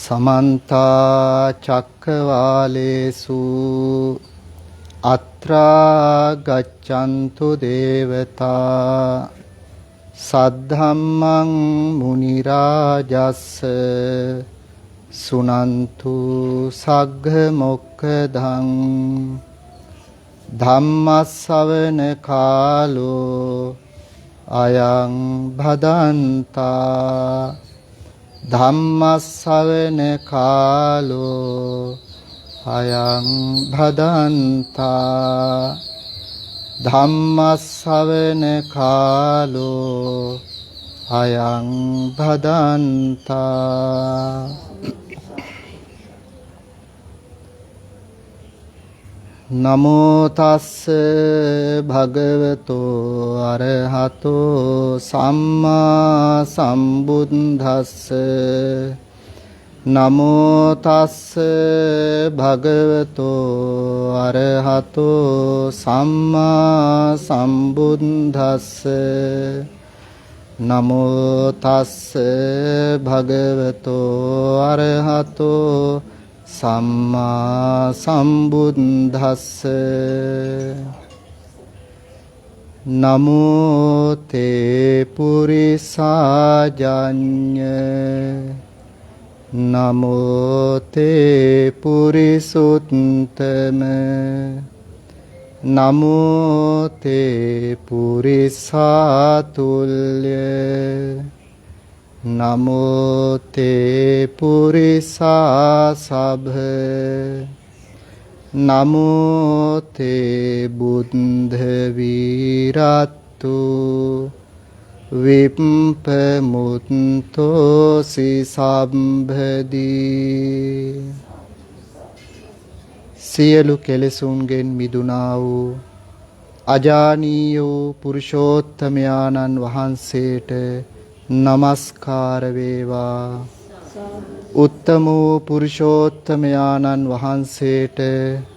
समन्ता चक्रवालेषु अत्रा गच्छन्तु देवता सद्धम्मं मुनिराजस्स सुनन्तु सग्ग मोक्खदं धम्मස්සවන කාලෝ අයං භදන්තා ධම්මස්සවන කාලෝ අයං භදන්තා ධම්මස්සවන කාලෝ අයං භදන්තා නමෝ තස්ස භගවතෝ අරහතෝ සම්මා සම්බුද්දස්ස නමෝ තස්ස භගවතෝ අරහතෝ සම්මා සම්බුද්දස්ස නමෝ තස්ස භගවතෝ අරහතෝ සම්මා සම්බුද්දස්ස නමෝ තේ පුරිසාජඤ්ඤ නමෝ තේ පුරිසුත්තම නමෝ තේ පුරිසාතුල්‍ය නමෝ තේ පුරිසා සභ නමෝ තේ බුද්ධ වීරත්තු විප්පමුත්තෝසි සම්භදී සියලු කෙලෙසුන්ගෙන් මිදුණා වූ අජානීය පුරුෂෝත්තමයාණන් වහන්සේට නමස්කාර වේවා. උත්තම වූ පුරුෂෝත්තමයාණන් වහන්සේට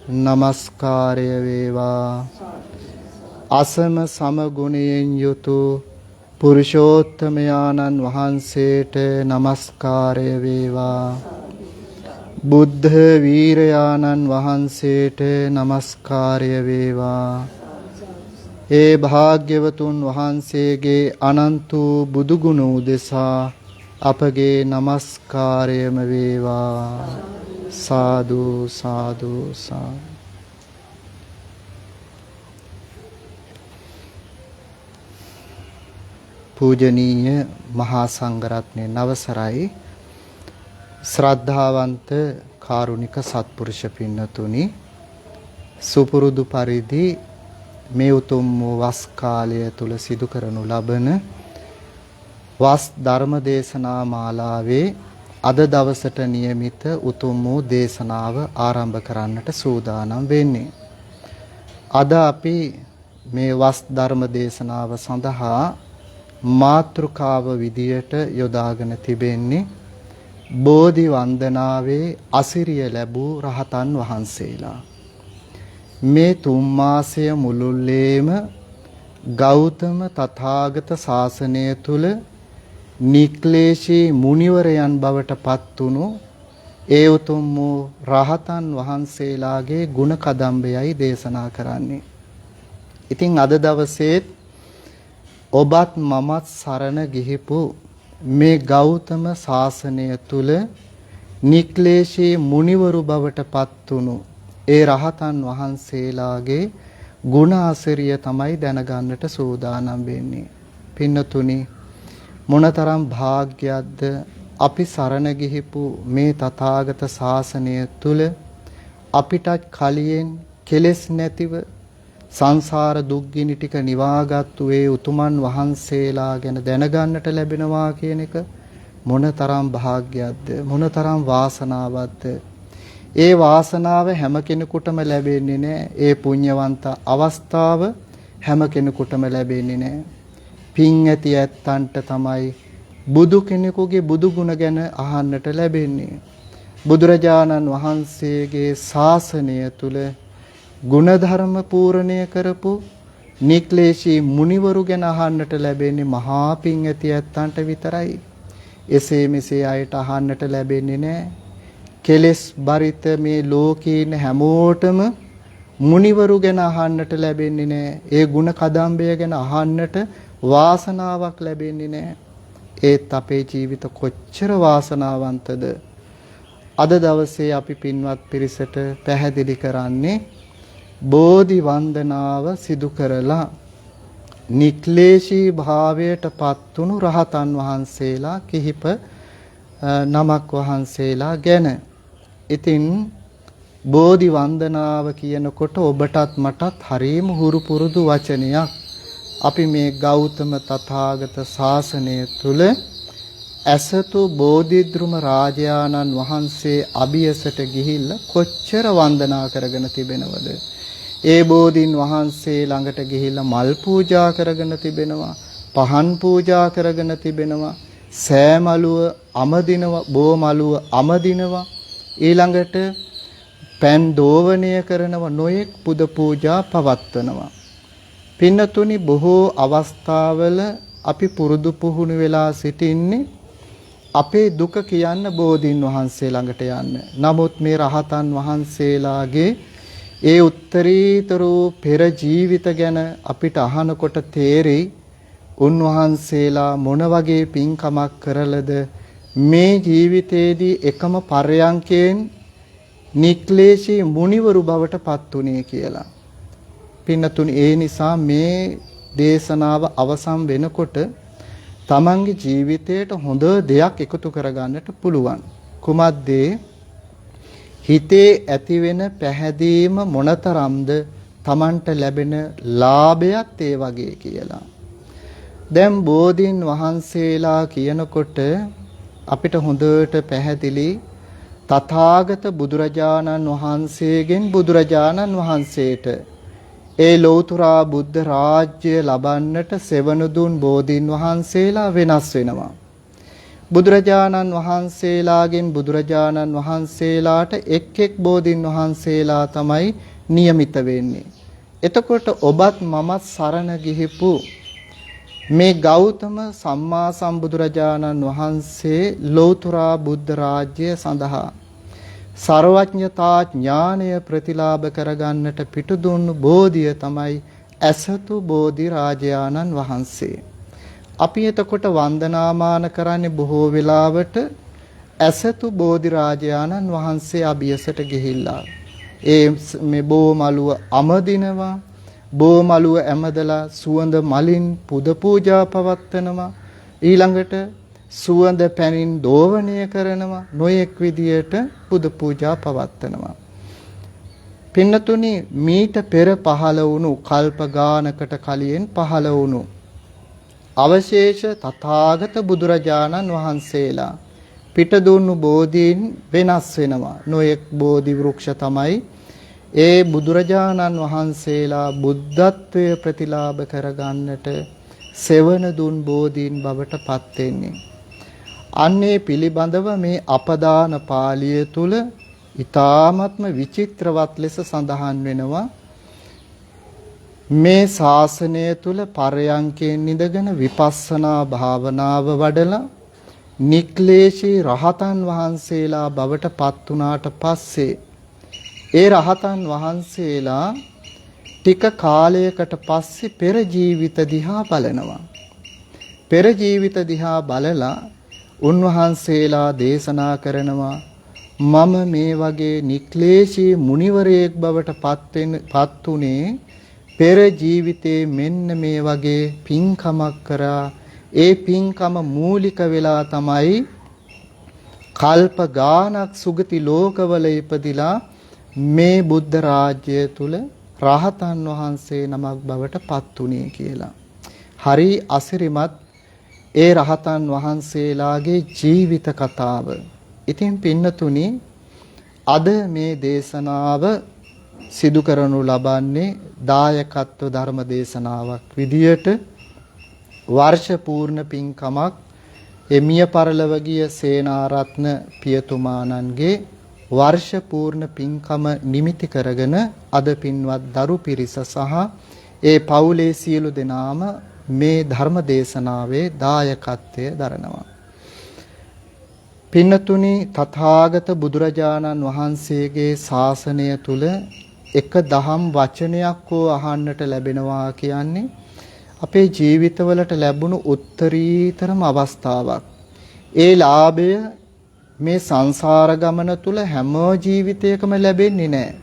නමස්කාරය වේවා. අසම සම ගුණයෙන් යුතු පුරුෂෝත්තමයාණන් වහන්සේට නමස්කාරය වේවා. බුද්ධ වීරයාණන් වහන්සේට නමස්කාරය වේවා. ඒ භාග්‍යවතුන් වහන්සේගේ අනන්ත බුදු ගුණ උදෙසා අපගේ නමස්කාරයම වේවා. සාදු සාදු සාදු. පූජනීය මහා සංඝරත්නයේ නවසරයි ශ්‍රද්ධාවන්ත කාරුණික සත්පුරුෂ පින්නතුනි, සුපුරුදු පරිදි මේ උතුම් වස් කාලය තුල සිදු කරනු ලබන වස් ධර්ම දේශනා මාලාවේ අද දවසට નિયમિત උතුම් වූ දේශනාව ආරම්භ කරන්නට සූදානම් වෙන්නේ. අද අපි මේ වස් ධර්ම දේශනාව සඳහා මාතෘකාව විදියට යොදාගෙන තිබෙන්නේ බෝධි වන්දනාවේ අසිරිය ලැබූ රහතන් වහන්සේලා. මේ තුන් මාසය මුළුල්ලේම ගෞතම තථාගත ශාසනය තුල නික්ලේශී මුනිවරයන් බවට පත් වුණු ඒ උතුම් වූ රහතන් වහන්සේලාගේ ගුණ කදම්බයයි දේශනා කරන්නේ. ඉතින් අද දවසේත් ඔබත් මමත් සරණ ගිහිපු මේ ගෞතම ශාසනය තුල නික්ලේශී මුනිවරු බවට පත් වුණු ඒ රහතන් වහන්සේලාගේ ගුණ ආශ්‍රය තමයි දැනගන්නට සූදානම් වෙන්නේ. පින්නතුනි, මොනතරම් භාග්‍යයක්ද අපි සරණ ගිහිපු මේ තථාගත ශාසනය තුල අපිට කලියෙන් කෙලෙස් නැතිව සංසාර දුක්ගිනි ටික නිවාගත්තු ඒ උතුමන් වහන්සේලා ගැන දැනගන්නට ලැබෙනවා කියන එක මොනතරම් භාග්‍යයක්ද, මොනතරම් වාසනාවක්ද. ඒ වාසනාව හැම කෙනෙකුටම ලැබෙන්නේ නැහැ. ඒ පුණ්‍යවන්ත අවස්ථාව හැම කෙනෙකුටම ලැබෙන්නේ නැහැ. පින් ඇති ඇත්තන්ට තමයි බුදු කෙනෙකුගේ බුදු ගුණ ගැන අහන්නට ලැබෙන්නේ. බුදුරජාණන් වහන්සේගේ ශාසනය තුල ගුණධර්ම පූර්ණය කරපු නික්ලේශී මුනිවරු ගැන අහන්නට ලැබෙන්නේ මහා පින් ඇති ඇත්තන්ට විතරයි. එසේ මෙසේ අයට අහන්නට ලැබෙන්නේ නැහැ. කෙලෙස් බරිත මේ ලෝකේ ඉන්න හැමෝටම මුනිවරු ගැන අහන්නට ලැබෙන්නේ නැහැ. ඒ ಗುಣ කදම්බය ගැන අහන්නට වාසනාවක් ලැබෙන්නේ නැහැ. ඒත් අපේ ජීවිත කොච්චර වාසනාවන්තද. අද දවසේ අපි පින්වත් පිරිසට පැහැදිලි කරන්නේ බෝධි වන්දනාව සිදු කරලා නික්ලේශී භාවයට පත්තුණු රහතන් වහන්සේලා කිහිප නමක් වහන්සේලා ගැන. ඉතින් බෝධි වන්දනාව කියනකොට ඔබටත් මටත් හරීම හුරු පුරුදු වචනයක්. අපි මේ ගෞතම තථාගත ශාසනය තුල ඇසතු බෝධිද්රුම රාජානන් වහන්සේ අභියසට ගිහිල්ලා කොච්චර වන්දනා කරගෙන තිබෙනවද? ඒ බෝධීන් වහන්සේ ළඟට ගිහිල්ලා මල් පූජා කරගෙන තිබෙනවා, පහන් පූජා කරගෙන තිබෙනවා, සෑමලුව අමදිනවා, බෝමලුව අමදිනවා, ඊළඟට පෑන් දෝවණය කරනවා, නොයෙක් පුද පූජා පවත්වනවා. පින්නතුනි, බොහෝ අවස්ථාවල අපි පුරුදු පුහුණු වෙලා සිටින්නේ අපේ දුක කියන්න බෝධීන් වහන්සේ ළඟට යන්න. නමුත් මේ රහතන් වහන්සේලාගේ ඒ උත්තරීතර පෙර ජීවිත ගැන අපිට අහනකොට තේරෙයි උන්වහන්සේලා මොන වගේ පින්කමක් කරලද මේ ජීවිතේදී එකම පර්යංකයෙන් නික්ලේශී මුනිවරු බවට පත් උනේ කියලා. පින්නතුනි, ඒ නිසා මේ දේශනාව අවසන් වෙනකොට තමන්ගේ ජීවිතයට හොඳ දෙයක් එකතු කරගන්නට පුළුවන්. කුමක්ද? හිතේ ඇතිවෙන පැහැදීම මොනතරම්ද තමන්ට ලැබෙන ලාභයත් ඒ වගේ කියලා. දැන් බෝධීන් වහන්සේලා කියනකොට අපිට හොඳට පැහැදිලි තථාගත බුදුරජාණන් වහන්සේගෙන් බුදුරජාණන් වහන්සේට ඒ ලෞතුරා බුද්ධ රාජ්‍ය ලබන්නට සෙවණ දුන් බෝධීන් වහන්සේලා වෙනස් වෙනවා. බුදුරජාණන් වහන්සේලාගෙන් බුදුරජාණන් වහන්සේලාට එක් එක් බෝධීන් වහන්සේලා තමයි નિયમિત වෙන්නේ. එතකොට ඔබත් මමත් සරණ ගිහිපු මේ ගෞතම සම්මා සම්බුදුරජාණන් වහන්සේ ලෞතුරා බුද්ධ රාජ්‍ය සඳහා සර්වඥතා ඥානය ප්‍රතිලාභ කරගන්නට පිටුදුන්නු බෝධිය තමයි ඇසතු බෝධි රාජානන් වහන්සේ. අපි එතකොට වන්දනාමාන කරන්නේ බොහෝ වෙලාවට ඇසතු බෝධි රාජානන් වහන්සේ අභියසට ගිහිල්ලා ඒ මේ බෝමලුව අමදිනවා, බෝමලුව ඇමදලා සුවඳ මලින් පුද පූජා පවත්වනවා, ඊළඟට සුවඳ පැනින් දෝවණය කරනවා, නොයෙක් විදියට පුද පූජා පවත්වනවා. පින්නතුනි, මීට පෙර පහළ වුණු කල්ප ගානකට කලින් පහළ වුණු අවශේෂ තථාගත බුදුරජාණන් වහන්සේලා පිටදුන්නු බෝධීන් වෙනස් වෙනවා. නොයෙක් බෝධි වෘක්ෂ තමයි ඒ බුදුරජාණන් වහන්සේලා බුද්ධත්වයේ ප්‍රතිලාභ කරගන්නට සෙවණ දුන් බෝධීන් බවට පත් වෙන්නේ. අන්නේ පිළිබඳව මේ අපදාන පාළිය තුල ඊ타ත්ම විචිත්‍රවත් ලෙස සඳහන් වෙනවා. මේ ශාසනය තුල පරයන්කෙන් ඉඳගෙන විපස්සනා භාවනාව වඩලා නික්ලේශී රහතන් වහන්සේලා බවට පත් වුණාට පස්සේ ඒ රහතන් වහන්සේලා ටික කාලයකට පස්සේ පෙර ජීවිත දිහා බලනවා. පෙර ජීවිත දිහා බලලා උන්වහන්සේලා දේශනා කරනවා, මම මේ වගේ නික්ලේශී මුනිවරයෙක් බවට පත් උනේ පෙර ජීවිතේ මෙන්න මේ වගේ පින්කමක් කරා. ඒ පින්කම මූලික වෙලා තමයි කල්ප ගානක් සුගති ලෝකවල ඉපදිලා මේ බුද්ධ රාජ්‍ය තුල රහතන් වහන්සේ නමක් බවට පත් උනේ කියලා. හරි අසිරිමත් ඒ රහතන් වහන්සේලාගේ ජීවිත කතාව. ඉතින් පින්නතුනි, අද මේ දේශනාව සිදු කරනු ලබන්නේ දායකත්ව ධර්ම දේශනාවක් විදියට වර්ෂ පූර්ණ පින්කමක් එමිය පරලව ගිය සේනාරත්න පියතුමාණන්ගේ වර්ෂ පූර්ණ පින්කම නිමිති කරගෙන අද පින්වත් දරු පිරිස සහ ඒ පවුලේ සියලු දෙනාම මේ ධර්ම දේශනාවේ දායකත්වය දරනවා. පින්නතුනි තථාගත බුදුරජාණන් වහන්සේගේ ශාසනය තුල එක දහම් වචනයක් හෝ අහන්නට ලැබෙනවා කියන්නේ අපේ ජීවිතවලට ලැබුණු උත්තරීතරම අවස්ථාවක්. ඒ ලාභය මේ සංසාර ගමන තුල හැම ජීවිතයකම ලැබෙන්නේ නැහැ.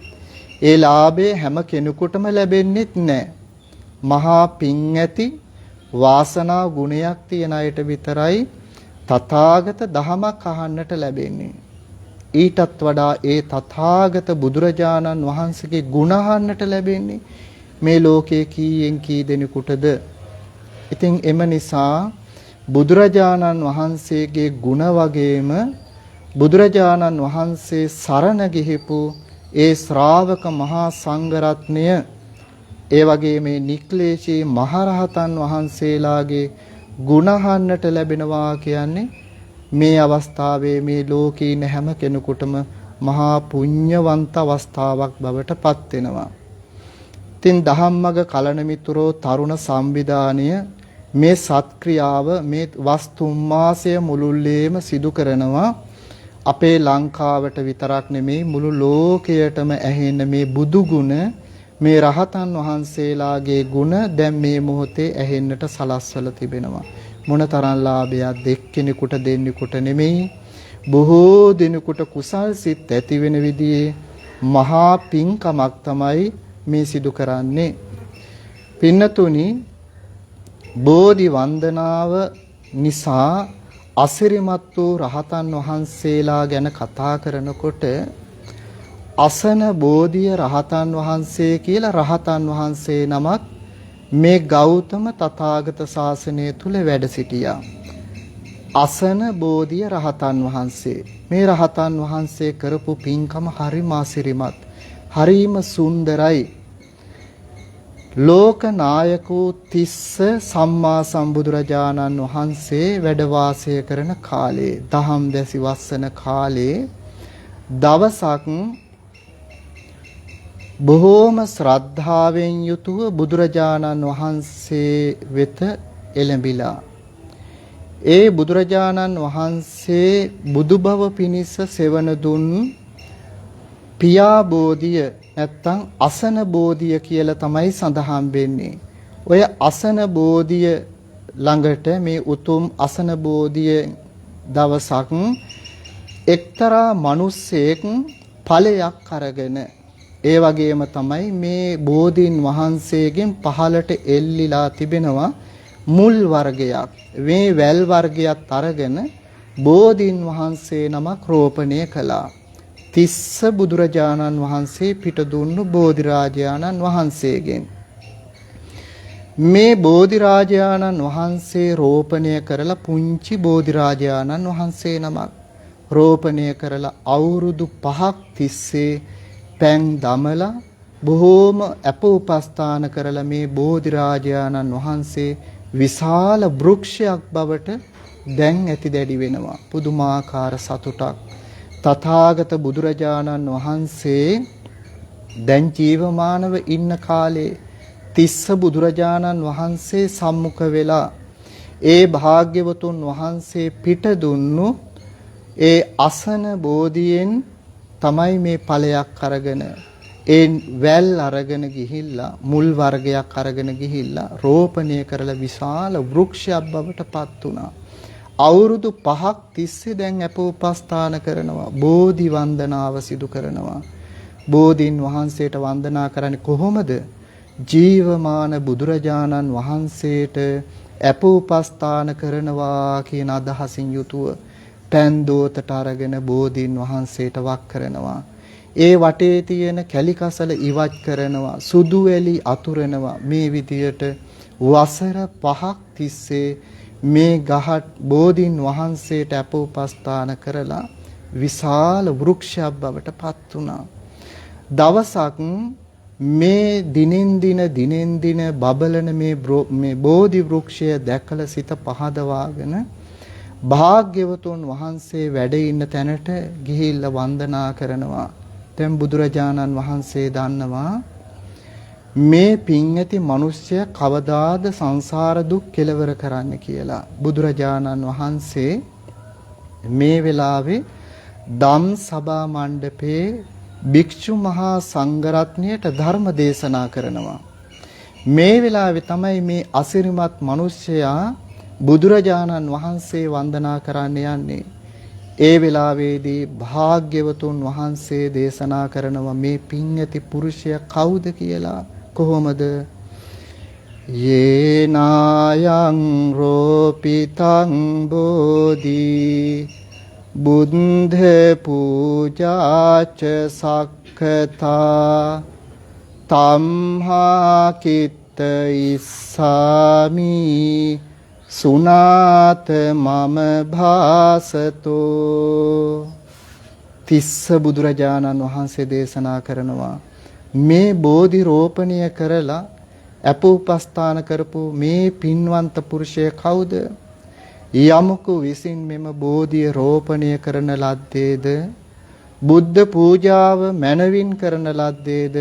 ඒ ලාභය හැම කෙනෙකුටම ලැබෙන්නේත් නැහැ. මහා පිං ඇති වාසනා ගුණයක් තියන අයට විතරයි තථාගත දහමක් අහන්නට ලැබෙන්නේ. ඊටත් වඩා ඒ තථාගත බුදුරජාණන් වහන්සේගේ ගුණ අහන්නට ලැබෙන්නේ මේ ලෝකයේ කීයෙන් කී දෙනෙකුටද? ඉතින් එම නිසා බුදුරජාණන් වහන්සේගේ ගුණ වගේම බුදුරජාණන් වහන්සේ සරණ ගිහිපු ඒ ශ්‍රාවක මහා සංඝරත්නය, ඒ වගේ මේ නික්ලේශී මහරහතන් වහන්සේලාගේ ගුණ අහන්නට ලැබෙනවා කියන්නේ මේ අවස්ථාවේ මේ ලෝකේ ඉන්න හැම කෙනෙකුටම මහා පුණ්‍යවන්ත අවස්ථාවක් බවට පත් වෙනවා. ඉතින් ධම්මග කලණ මිතුරෝ තරුණ සංවිධානය මේ සත්ක්‍රියාව මේ වස්තුම් මාසය මුළුල්ලේම සිදු කරනවා. අපේ ලංකාවට විතරක් නෙමෙයි මුළු ලෝකයටම ඇහෙන මේ බුදු ගුණ, මේ රහතන් වහන්සේලාගේ ගුණ දැන් මේ මොහොතේ ඇහෙන්නට සලස්වලා තිබෙනවා. මොනතරම් ලාභයක් දෙක්කෙනෙකුට දෙන්නෙකුට නෙමෙයි, බොහෝ දෙනෙකුට කුසල් සිත් ඇති වෙන විදිහේ මහා පිංකමක් තමයි මේ සිදු කරන්නේ. පින්නතුනි, බෝධි වන්දනාව නිසා අසිරිමත් වූ රහතන් වහන්සේලා ගැන කතා කරනකොට අසන බෝධිය රහතන් වහන්සේ කියලා රහතන් වහන්සේ නමක් මේ ගෞතම තථාගත ශාසනය තුල වැඩ සිටියා. අසන බෝධිය රහතන් වහන්සේ, මේ රහතන් වහන්සේ කරපු පින්කම හරිම අසිරිමත්, හරිම සුන්දරයි. ලෝක නායකෝ තිස්ස සම්මා සම්බුදුරජාණන් වහන්සේ වැඩ වාසය කරන කාලේ, දහම් දැසි වස්සන කාලේ දවසක් බොහෝම ශ්‍රද්ධාවෙන් යුතුව බුදුරජාණන් වහන්සේ වෙත එළඹිලා, ඒ බුදුරජාණන් වහන්සේ බුදුබව පිණිස සෙවන දුන් පියා බෝධිය නැත්තම් අසන බෝධිය කියලා තමයි සඳහන් වෙන්නේ. ඔය අසන බෝධිය ළඟට මේ උතුම් අසන බෝධිය දවසක් එක්තරා මිනිස්සෙක් ඵලයක් අරගෙන, ඒ වගේම තමයි මේ බෝධීන් වහන්සේගෙන් පහළට එල්ලිලා තිබෙනවා මුල් වර්ගයක්. මේ වැල් වර්ගයක් අරගෙන බෝධීන් වහන්සේ නමක් රෝපණය කළා. තිස්ස බුදුරජාණන් වහන්සේ පිට දුන්නු බෝධිරාජාණන් වහන්සේගෙන්. මේ බෝධිරාජාණන් වහන්සේ රෝපණය කරලා පුංචි බෝධිරාජාණන් වහන්සේ නමක් රෝපණය කරලා අවුරුදු 5ක් තිස්සේ පැන් දමලා බොහෝම අප උපස්ථාන කරලා මේ බෝධිරාජාණන් වහන්සේ විශාල වෘක්ෂයක් බවට දැන් ඇති දැඩි වෙනවා. පුදුමාකාර සතුටක්. තථාගත බුදුරජාණන් වහන්සේ දැන් ජීවමානව ඉන්න කාලේ තිස්ස බුදුරජාණන් වහන්සේ සම්මුඛ වෙලා ඒ භාග්‍යවතුන් වහන්සේ පිට දුන්නු ඒ අසන බෝධියෙන් තමයි මේ ඵලයක් අරගෙන, ඒ වැල් අරගෙන ගිහිල්ලා මුල් වර්ගයක් අරගෙන ගිහිල්ලා රෝපණය කරලා විශාල වෘක්ෂයක් බවට පත් වුණා. අවුරුදු 5ක් තිස්සේ දැන් අප උපස්ථාන කරනවා, බෝධි වන්දනාව සිදු කරනවා. බෝධීන් වහන්සේට වන්දනා කරන්නේ කොහොමද? ජීවමාන බුදුරජාණන් වහන්සේට අප උපස්ථාන කරනවා කියන අදහසින් යුතුව පැන් දෝතට අරගෙන බෝධීන් වහන්සේට වක් කරනවා. ඒ වටේ තියෙන කැලිකසල ඉවත් කරනවා, සුදු වැලි අතුරනවා. මේ විදියට වසර 5ක් තිස්සේ මේ ගහත් බෝධීන් වහන්සේට අප උපස්ථාන කරලා විශාල වෘක්ෂයක් බවට පත් වුණා. දවසක් මේ දිනෙන් දින බබලන මේ බෝධි වෘක්ෂය දැකලා සිත පහදවාගෙන භාග්‍යවතුන් වහන්සේ වැඩ ඉන්න තැනට ගිහිල්ලා වන්දනා කරනවා. දැන් බුදුරජාණන් වහන්සේ දන්නවා මේ පින් ඇති මිනිස්සය කවදාද සංසාර දුක් කෙලවර කරන්න කියලා. බුදුරජාණන් වහන්සේ මේ වෙලාවේ ධම් සභා මණ්ඩපේ භික්ෂු මහා සංඝරත්නයට ධර්ම දේශනා කරනවා. මේ වෙලාවේ තමයි මේ අසිරිමත් මිනිසයා බුදුරජාණන් වහන්සේ වන්දනා කරන්න යන්නේ. ඒ වෙලාවේදී භාග්‍යවතුන් වහන්සේ දේශනා කරනවා මේ පින් ඇති පුරුෂයා කවුද කියලා. කොහොමද? යේනායං රෝපිතං බෝධි බුද්ධ පූජාච සක්ඛතා තම්හා කිත්ත ඉස්සාමි සුනාත මම භාසතෝ. තිස්ස බුදුරජාණන් වහන්සේ දේශනා කරනවා මේ බෝධි රෝපණය කරලා අපෝපස්ථාන කරපු මේ පින්වන්ත පුරුෂය කවුද? යමකු විසින් මෙම බෝධිය රෝපණය කරන ලද්දේද බුද්ධ පූජාව මනවින් කරන ලද්දේද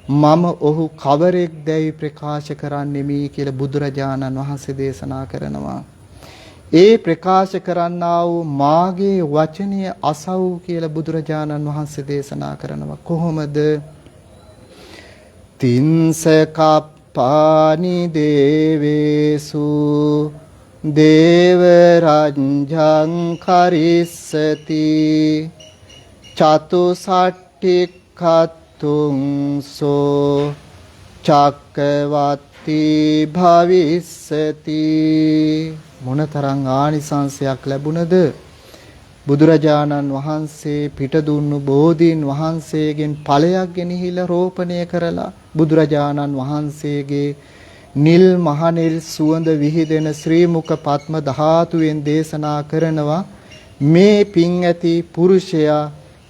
මම ඔහු කවරෙක් දැයි ප්‍රකාශ කරන්නෙමි කියලා බුදුරජාණන් වහන්සේ දේශනා කරනවා. ඒ ප්‍රකාශ කරන්නා වූ මාගේ වචනය අසව් කියලා බුදුරජාණන් වහන්සේ දේශනා කරනවා. කොහොමද? තින්සකප්පානි දේවේසු දේව රංජං කරිස්සති චතුසට්ඨිකතුංසෝ චක්කවත්ති භවිස්සති. මොනතරම් ආනිසංසයක් ලැබුණද? බුදුරජාණන් වහන්සේ පිට දුන්නු බෝධීන් වහන්සේගෙන් ඵලයක් ගෙනහිලා රෝපණය කරලා බුදුරජාණන් වහන්සේගේ නිල් මහනෙල් සුවඳ විහිදෙන ශ්‍රී මුඛ පద్ම ධාතුවෙන් දේශනා කරනවා මේ පින් ඇති පුරුෂයා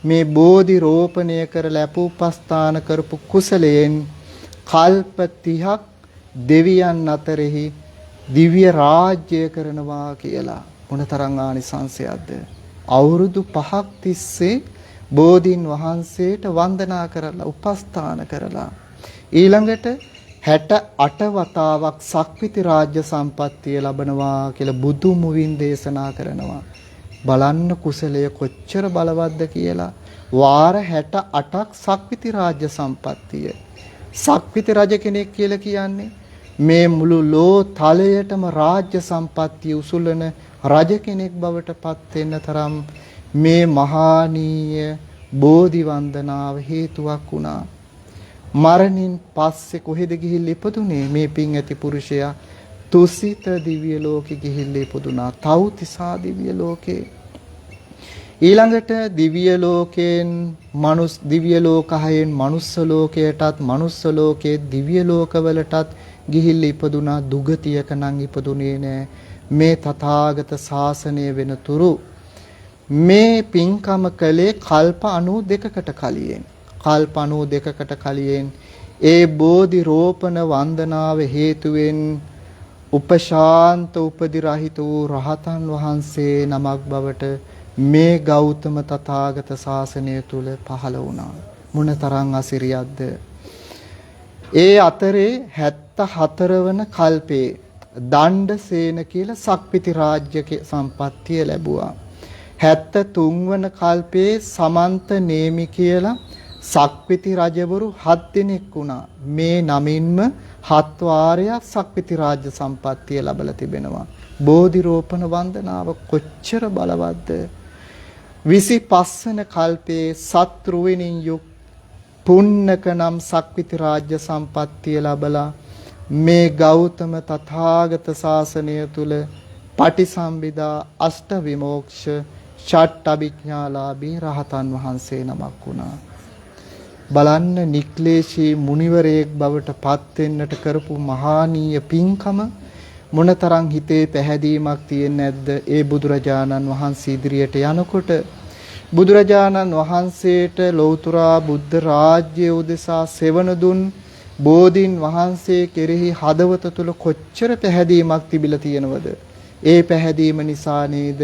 මේ බෝධි රෝපණය කරලා අපෝපස්ථාන කරපු කුසලයෙන් කල්ප 30ක් දෙවියන් අතරෙහි දිව්‍ය රාජ්‍ය කරනවා කියලා. මොනතරම් ආනිසංසයක්ද? අවුරුදු 5ක් තිස්සේ බෝධීන් වහන්සේට වන්දනා කරලා උපස්ථාන කරලා ඊළඟට 68 වතාවක් සක්විති රාජ්‍ය සම්පත්තිය ලබනවා කියලා බුදු මුවින් දේශනා කරනවා. බලන්න කුසලය කොච්චර බලවත්ද කියලා. වාර 68ක් සක්විති රාජ්‍ය සම්පත්තිය. සක්විති රජ කෙනෙක් කියලා කියන්නේ මේ මුළු ලෝ තලයටම රාජ්‍ය සම්පත්තිය උසුලන රජ කෙනෙක් බවට පත් වෙන්න තරම් මේ මහානීය බෝධි වන්දනාව හේතුවක් වුණා. මරණින් පස්සේ කොහෙද ගිහිල්ලා ඉපදුනේ මේ පින් ඇති පුරුෂයා? තුසිත දිව්‍ය ලෝකෙ ගිහිල්ලා ඉපදුනා. තව්තිසා දිව්‍ය ලෝකේ. ඊළඟට දිව්‍ය ලෝකයෙන් දිව්‍ය ලෝකයෙන් මනුස්ස ලෝකයටත් මනුස්ස ලෝකයේ දිව්‍ය ලෝකවලටත් ගිහිල්ලා ඉපදුනා. දුගතියක නම් ඉපදුනේ නෑ. මේ තථාගත ශාසනය වෙනතුරු මේ පින්කම කලේ කල්ප 92කට කලින් කල්ප 92කට කලින් ඒ බෝධි රෝපණ වන්දනාව හේතුවෙන් උපශාන්ත උපදි රහිත වූ රහතන් වහන්සේ නමක් බවට මේ ගෞතම තථාගත ශාසනය තුල පහළ වුණා. මොනතරම් අසිරියක්ද? ඒ අතරේ 74 වන කල්පේ දණ්ඩසේන කියලා සක්විති රාජ්‍ය සම්පත්තිය ලැබුවා. 73 වන කල්පේ සමන්ත නේමි කියලා සක්විති රජවරු 7 දෙනෙක් වුණා. මේ නමින්ම 7 වාරයක් සක්විති රාජ්‍ය සම්පත්තිය ලැබලා තිබෙනවා. බෝධි රෝපණ වන්දනාව කොච්චර බලවත්ද? 25 වන කල්පේ සත්රුවිනින් යුක් පුන්නක නම් සක්විති රාජ්‍ය සම්පත්තිය ලැබලා මේ ගෞතම තථාගත ශාසනය තුල පටිසම්භිදා අෂ්ට විමෝක්ෂ ෂට් අභිඥාලාභී රහතන් වහන්සේ නමක් වුණා. බලන්න නික්ලේශී මුනිවරයෙක් බවට පත් වෙන්නට කරපු මහානීය පින්කම මොනතරම් හිතේ පැහැදීමක් තියෙන්නේ නැද්ද? ඒ බුදුරජාණන් වහන්සේ ඉදිරියට යනකොට බුදුරජාණන් වහන්සේට ලෞතර බුද්ධ රාජ්‍ය උදෙසා සෙවණ දුන් බෝධීන් වහන්සේ කෙරෙහි හදවත තුල කොච්චර පැහැදීමක් තිබිලා තියෙනවද? ඒ පැහැදීම නිසා නේද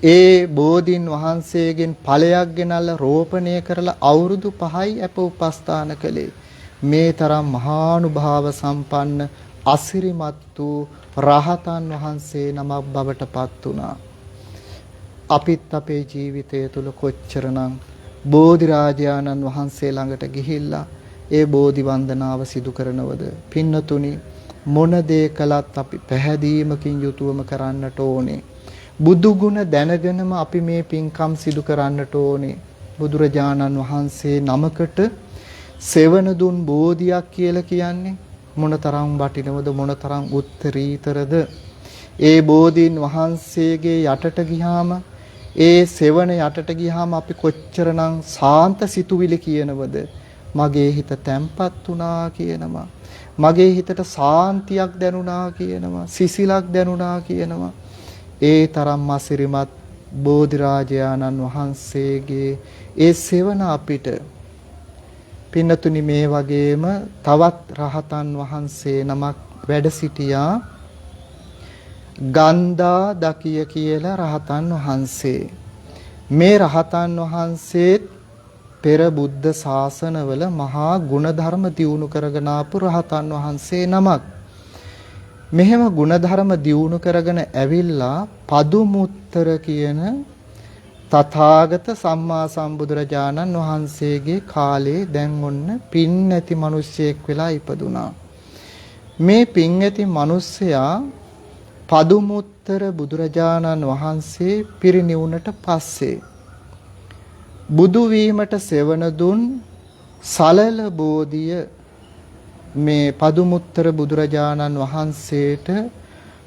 ඒ බෝධීන් වහන්සේගෙන් ඵලයක් ගෙනල්ලා රෝපණය කරලා අවුරුදු 5යි අප උපස්ථාන කළේ. මේ තරම් මහානුභාව සම්පන්න අසිරිමත් වූ රහතන් වහන්සේ නමක් බවට පත් වුණා. අපිත් අපේ ජීවිතය තුළ කොච්චරනම් බෝධිරාජානන් වහන්සේ ළඟට ගිහිල්ලා ඒ බෝධි වන්දනාව සිදු කරනවද? පින්නතුනි, මොන දේ කළත් අපි පැහැදීමකින් යුතුවම කරන්නට ඕනේ. බුදු ගුණ දැනගෙනම අපි මේ පින්කම් සිදු කරන්නට ඕනේ. බුදුරජාණන් වහන්සේ නමකට සෙවණ දුන් බෝධියක් කියලා කියන්නේ මොනතරම් වටිනවද, මොනතරම් උත්තරීතරද? ඒ බෝධීන් වහන්සේගේ යටට ගියාම, ඒ සෙවණ යටට ගියාම අපි කොච්චරනම් සාන්ත සිතුවිලි කියනවද? මගේ හිත තැම්පත් වුණා කියනවා. මගේ හිතට සාන්තියක් දැනුණා කියනවා. සිසිලක් දැනුණා කියනවා. ඒ තරම් අසිරිමත් බෝධිරාජයාණන් වහන්සේගේ ඒ සෙවණ අපිට පින්නතුනි, මේ වගේම තවත් රහතන් වහන්සේ නමක් වැඩ සිටියා. ගන්ධා දකිය කියලා රහතන් වහන්සේ. මේ රහතන් වහන්සේත් පෙර බුද්ධ ශාසනවල මහා ගුණධර්ම දියුණු කරගෙන ආපු රහතන් වහන්සේ නමක්. මෙහෙම ගුණධර්ම දියුණු කරගෙන ඇවිල්ලා පදුමුත්තර කියන තථාගත සම්මා සම්බුදුරජාණන් වහන්සේගේ කාලේ දැන් ඔන්න පින් නැති මිනිසෙක් වෙලා ඉපදුනා. මේ පින් ඇති මිනිසයා පදුමුත්තර බුදුරජාණන් වහන්සේ පිරිනිවුනට පස්සේ බුදු වීමට සෙවණ දුන් සලල බෝධිය මේ පදුමුත්තර බුදුරජාණන් වහන්සේට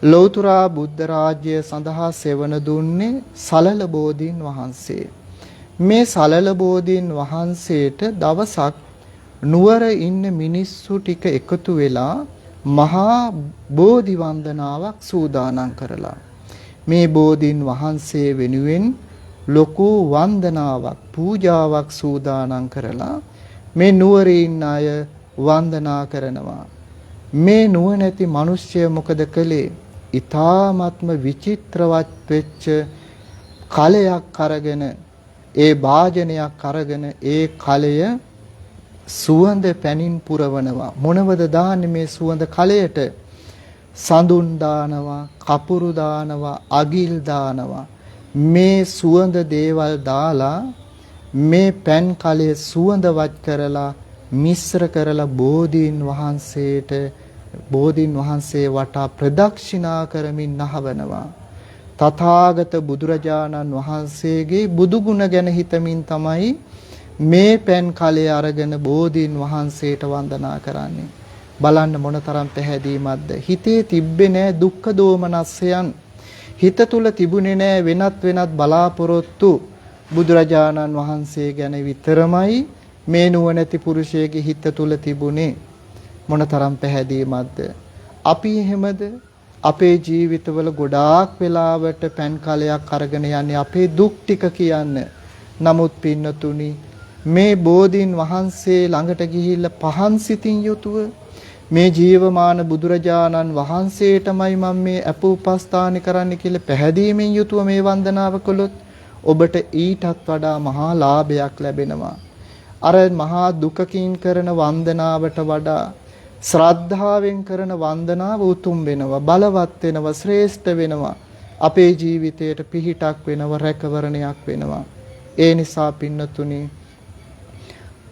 ලෞතර බුද්ධ රාජ්‍ය සඳහා සෙවණ දුන්නේ සලල බෝධීන් වහන්සේ. මේ සලල බෝධීන් වහන්සේට දවසක් නුවර ඉන්න මිනිස්සු ටික එකතු වෙලා මහා බෝධි වන්දනාවක් සූදානම් කරලා මේ බෝධීන් වහන්සේ වෙනුවෙන් ලොකු වන්දනාවක් පූජාවක් සූදානම් කරලා මේ නුවරේ ඉන්න අය වන්දනා කරනවා. මේ නුවණැති මිනිස්සය මොකද කළේ? ඊ타ත්ම විචිත්‍රවත් වෙච්ච කලයක් අරගෙන, ඒ වාජනයක් අරගෙන ඒ කලය සුවඳ පැනින් පුරවනවා. මොනවද දාන්නේ මේ සුවඳ කලයට? සඳුන් දානවා, කපුරු දානවා, අගිල් දානවා. මේ සුවඳ දේවල් දාලා මේ පැන් කලයේ සුවඳවත් කරලා මිශ්‍ර කරලා බෝධීන් වහන්සේ වටා ප්‍රදක්ෂිනා කරමින් නහවනවා. තථාගත බුදුරජාණන් වහන්සේගේ බුදු ගුණ ගැන හිතමින් තමයි මේ පැන් කලය අරගෙන බෝධීන් වහන්සේට වන්දනා කරන්නේ. බලන්න මොනතරම් පැහැදීමක්ද? හිතේ තිබ්බේ නෑ දුක්ඛ දෝමනස්සයන්. හිත තුල තිබුණේ නෑ වෙනත් බලාපොරොත්තු. බුදුරජාණන් වහන්සේ ගැන විතරමයි මේ නුවණැති පුරුෂයෙකුගේ හිත තුල තිබුණේ. මොනතරම් පැහැදීමක්ද? අපි එහෙමද? අපේ ජීවිතවල ගොඩාක් වෙලාවට පැන් කලයක් අරගෙන යන්නේ අපේ දුක් ටික කියන්න. නමුත් පින්නතුනි, මේ බෝධීන් වහන්සේ ළඟට ගිහිල්ලා පහන් සිතින් යුතුව මේ ජීවමාන බුදුරජාණන් වහන්සේටමයි මම මේ අපෝපස්ථාන කරන්න කියලා පැහැදීමෙන් යුතුව මේ වන්දනාව කළොත් ඔබට ඊටත් වඩා මහා ලාභයක් ලැබෙනවා. අර මහා දුකකින් කරන වන්දනාවට වඩා ශ්‍රද්ධාවෙන් කරන වන්දනාව උතුම් වෙනවා, බලවත් වෙනවා, ශ්‍රේෂ්ඨ වෙනවා. අපේ ජීවිතයට පිහිටක් වෙනවා, රැකවරණයක් වෙනවා. ඒ නිසා පින්නතුනි,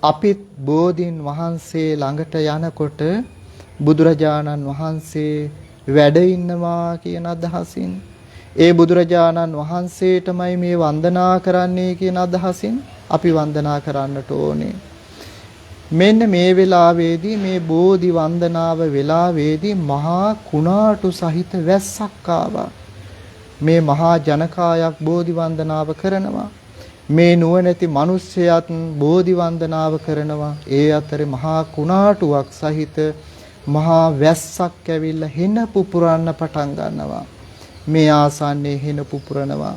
අපිත් බෝධීන් වහන්සේ ළඟට යනකොට බුදුරජාණන් වහන්සේ වැඩ ඉන්නවා කියන අදහසින්, ඒ බුදුරජාණන් වහන්සේටමයි මේ වන්දනා කරන්නේ කියන අදහසින් අපි වන්දනා කරන්නට ඕනේ. මෙන්න මේ වෙලාවේදී මේ බෝධි වන්දනාව වෙලාවේදී මහා කුණාටු සහිත වැස්සක් ආවා. මේ මහා ජනකායක් බෝධි වන්දනාව කරනවා. මේ නුවණැති මිනිස්සයත් බෝධි වන්දනාව කරනවා. ඒ අතරේ මහා කුණාටුවක් සහිත මහා වැස්සක් ඇවිල්ලා හෙන පුපුරන්න පටන් ගන්නවා. මේ ආසන්නයේ හෙන පුපුරනවා.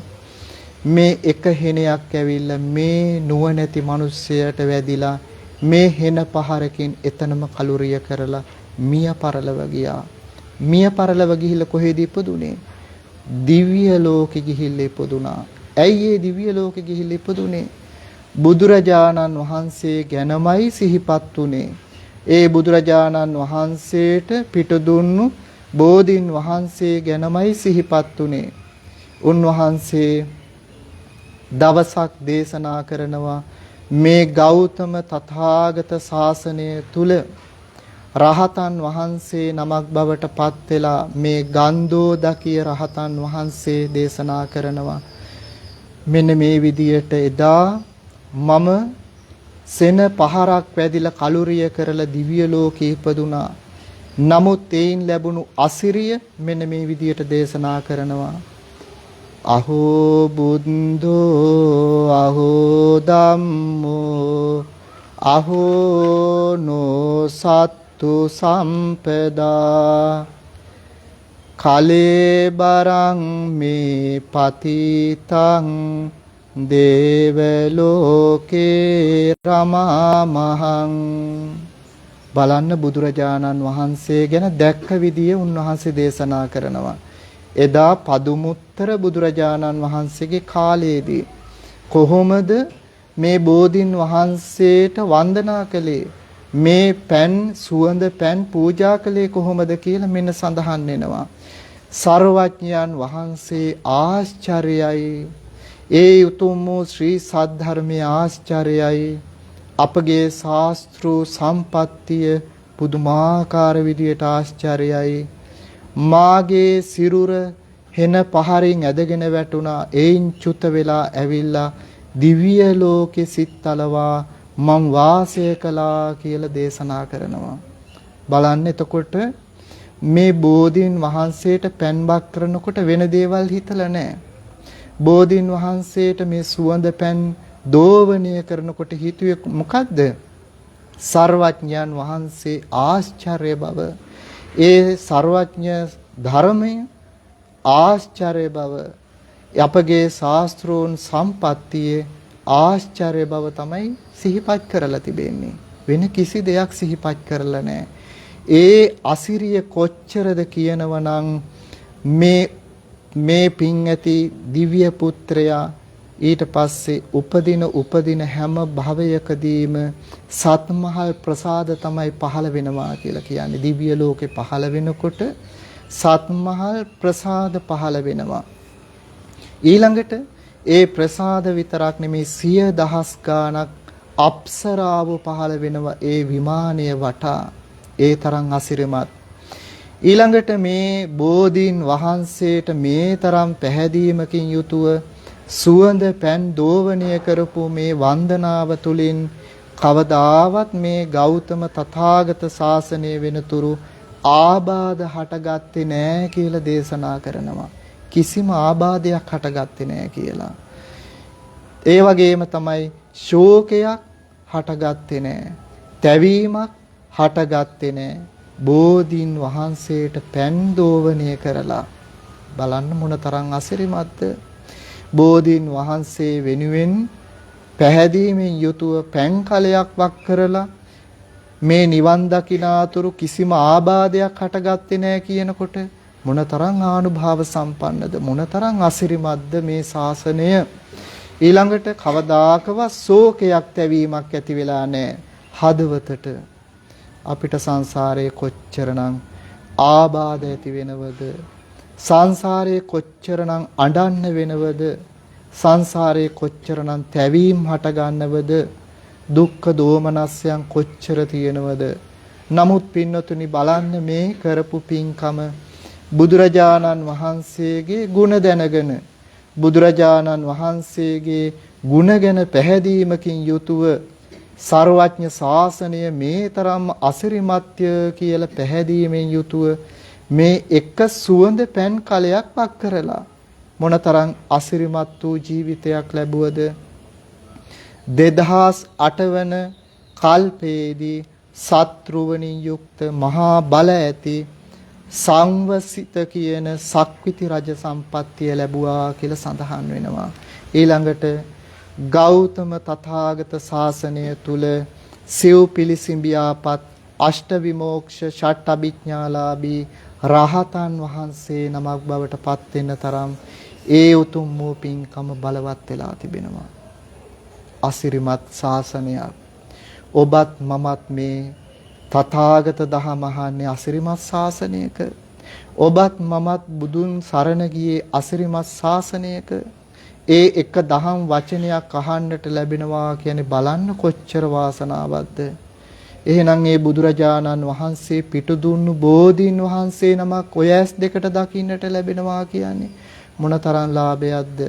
මේ එක හෙනයක් ඇවිල්ලා මේ නුවණැති මිනිස්සයට වැදිලා මේ හෙන පහරකින් එතනම කලුරිය කරලා මිය පරලව ගියා. මිය පරලව ගිහිල්ලා කොහෙද ඉපදුනේ? දිව්‍ය ලෝකෙ ගිහිල්ලා ඉපදුනා. ඇයි ඒ දිව්‍ය ලෝකෙ ගිහිල්ලා ඉපදුනේ? බුදුරජාණන් වහන්සේ ගැනමයි සිහිපත් උනේ. ඒ බුදුරජාණන් වහන්සේට පිට දුන්නු බෝධීන් වහන්සේ ගැනමයි සිහිපත් උනේ. උන්වහන්සේ දවසක් දේශනා කරනවා මේ ගෞතම තථාගත ශාසනය තුල රහතන් වහන්සේ නමක් බවට පත් වෙලා මේ ගන්ධෝදකිය රහතන් වහන්සේ දේශනා කරනවා මෙන්න මේ විදියට එදා මම සෙන පහරක් වැදිලා කලුරිය කරලා දිව්‍ය ලෝකේ ඉපදුනා. නමුත් ඒයින් ලැබුණු අසිරිය මෙන්න මේ විදියට දේශනා කරනවා. අහෝ බුද්ධෝ අහෝ ධම්මෝ අහෝ නෝ සත්තු සම්පදා කලේ බරං මේ පතිතං දේව ලෝකේ රමාමහං. බලන්න බුදුරජාණන් වහන්සේ ගැන දැක්ක විදිය උන්වහන්සේ දේශනා කරනවා. එදා පදුමුත්තර බුදුරජාණන් වහන්සේගේ කාලයේදී කොහොමද මේ බෝධින් වහන්සේට වන්දනා කළේ, මේ පෑන් සුවඳ පෑන් පූජා කළේ කොහොමද කියලා මෙන්න සඳහන් වෙනවා. සර්වඥයන් වහන්සේ ආශ්චර්යයි. ඒ උතුම් වූ ශ්‍රී සද්ධර්මයේ ආශ්චර්යයි. අපගේ ශාස්ත්‍ර සම්පත්තිය පුදුමාකාර විදියට ආශ්චර්යයි. මාගේ සිරුර හෙන පහරින් ඇදගෙන වැටුණා. ඒයින් චුත වෙලා ඇවිල්ලා දිව්‍ය ලෝකෙ සිත්තලවා මම වාසය කළා කියලා දේශනා කරනවා. බලන්න එතකොට මේ බෝධීන් වහන්සේට පෑන්බක් කරනකොට වෙන දේවල් හිතලා නැහැ. බෝධීන් වහන්සේට මේ සුවඳ පෑන් දෝවණය කරනකොට හිතුවේ මොකද්ද? සර්වඥයන් වහන්සේ ආශ්චර්ය බව, ඒ සර්වඥ ධර්මය ආශ්චර්ය බව, අපගේ ශාස්ත්‍රෝන් සම්පත්තියේ ආශ්චර්ය බව තමයි සිහිපත් කරලා තිබෙන්නේ. වෙන කිසි දෙයක් සිහිපත් කරලා නැහැ. ඒ අසිරිය කොච්චරද කියනවනම් මේ පින් ඇති දිව්‍ය පුත්‍රයා ඊට පස්සේ උපදින හැම භවයකදීම සත්මහල් ප්‍රසාද තමයි පහළ වෙනවා කියලා කියන්නේ. දිව්‍ය ලෝකේ පහළ වෙනකොට සත්මහල් ප්‍රසාද පහළ වෙනවා. ඊළඟට ඒ ප්‍රසාද විතරක් නෙමේ 100,000 ගාණක් අප්සරාව පහළ වෙනවා ඒ විමානය වටා. ඒ තරම් අසිරිමත්. ඊළඟට මේ බෝධීන් වහන්සේට මේ තරම් පැහැදීමකින් යුතුව සුවඳ පෑන් දෝවණය කරපු මේ වන්දනාව තුළින් කවදාවත් මේ ගෞතම තථාගත ශාසනය වෙනතුරු ආබාධ හටගත්තේ නැහැ කියලා දේශනා කරනවා. කිසිම ආබාධයක් හටගත්තේ නැහැ කියලා. ඒ වගේම තමයි ශෝකයක් හටගත්තේ නැහැ. තැවීමක් හටගත්තේ නැහැ. බෝධීන් වහන්සේට පෑන් දෝවණය කරලා බලන්න මොනතරම් අසිරිමත්ද. බෝධීන් වහන්සේ වෙනුවෙන් පැහැදීමෙන් යුතුව පෑන් කලයක් වක් කරලා මේ නිවන් දකිනාතුරු කිසිම ආබාධයක් හටගත්තේ නැහැ කියනකොට මොනතරම් ආනුභාව සම්පන්නද, මොනතරම් අසිරිමත්ද මේ ශාසනය. ඊළඟට කවදාකවත් ශෝකයක් තැවීමක් ඇති වෙලා නැහැ හදවතට. අපිට සංසාරයේ කොච්චරනම් ආබාධ ඇති වෙනවද, සංසාරයේ කොච්චරනම් අඬන්න වෙනවද, සංසාරයේ කොච්චරනම් තැවීම් හට ගන්නවද, දුක්ඛ දෝමනස්යන් කොච්චර තියෙනවද. නමුත් පින්නතුනි බලන්න මේ කරපු පින්කම බුදුරජාණන් වහන්සේගේ ගුණ දැනගෙන, බුදුරජාණන් වහන්සේගේ ගුණ ගැන පැහැදීමකින් යුතුව සර්වඥ ශාසනය මේ තරම් අසිරිමත්ය කියලා පැහැදීමෙන් යුතුව මේ එක සුවඳ පෑන් කලයක් වක් කරලා මොනතරම් අසිරිමත් වූ ජීවිතයක් ලැබුවද. 2008 වන කල්පයේදී සත්‍රුවණින් යුක්ත මහා බල ඇති සංවසිත කියන සක්විති රජ සම්පත්තිය ලැබුවා කියලා සඳහන් වෙනවා. ඊළඟට ගෞතම තථාගත ශාසනය තුල සිව් පිළිසිඹියාපත් අෂ්ට විමෝක්ෂ ෂට් අභිඥාලාභී රහතන් වහන්සේ නමක් බවට පත් වෙන තරම් ඒ උතුම් වූ පින්කම බලවත් වෙලා තිබෙනවා. අසිරිමත් ශාසනයක්. ඔබත් මමත් මේ තථාගත දහම අහන්නේ අසිරිමත් ශාසනයක. ඔබත් මමත් බුදුන් සරණ ගියේ අසිරිමත් ශාසනයක. ඒ එක දහම් වචනයක් අහන්නට ලැබෙනවා කියන්නේ බලන්න කොච්චර වාසනාවක්ද. එහෙනම් ඒ බුදුරජාණන් වහන්සේ පිටුදුන්නු බෝධීන් වහන්සේ නමක් ඔය ඇස් දෙකට දකින්නට ලැබෙනවා කියන්නේ මොනතරම් ලාභයක්ද.